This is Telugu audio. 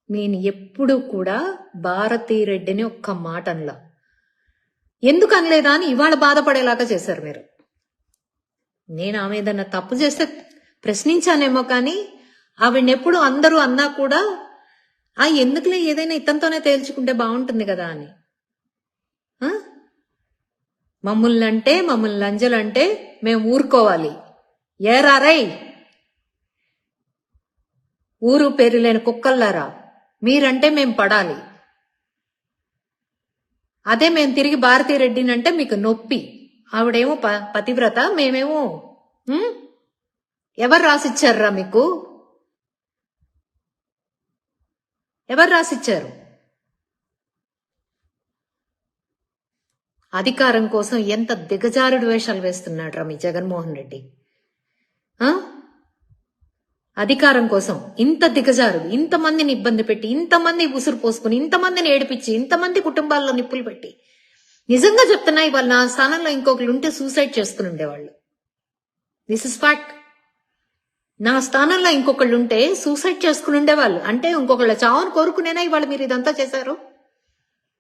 నేను ఎప్పుడు కూడా భారతీరెడ్డిని ఒక్క మాట అనలా. ఎందుకు అనలేదా అని ఇవాళ బాధపడేలాగా చేశారు మీరు. నేను ఆమె ఏదన్నా తప్పు చేస్తే ప్రశ్నించానేమో, కానీ ఆవిడెప్పుడు అందరూ అన్నా కూడా ఎందుకులే ఏదైనా ఇతనితోనే తేల్చుకుంటే బాగుంటుంది కదా అని. మమ్మల్ని లంజలంటే మేము ఊరుకోవాలి. ఏరారై ఊరు పేరు లేని కుక్కల్లారా, మీరంటే మేం పడాలి. అదే మేము తిరిగి భారతీరెడ్డిని అంటే మీకు నొప్పి. ఆవిడేమో పతివ్రత, మేమేమో ఎవరు రాసిచ్చారా మీకు? ఎవరు రాసిచ్చారు? అధికారం కోసం ఎంత దిగజారుడు వేషాలు వేస్తున్నాడు రా మీ జగన్మోహన్ రెడ్డి. అధికారం కోసం ఇంత దిగజారుడు, ఇంతమందిని ఇబ్బంది పెట్టి, ఇంతమంది ఉసురు పోసుకుని, ఇంతమందిని ఏడిపించి, ఇంతమంది కుటుంబాల్లో నిప్పులు పెట్టి, నిజంగా చెప్తున్నా ఇవాళ నా స్థానంలో ఇంకొకరు ఉంటే సూసైడ్ చేసుకుని ఉండేవాళ్ళు. This is fact. నా స్థానంలో ఇంకొకళ్ళు ఉంటే సూసైడ్ చేసుకుని ఉండేవాళ్ళు. అంటే ఇంకొకళ్ళ చావును కోరుకునేనా ఇవాళ మీరు ఇదంతా చేశారు?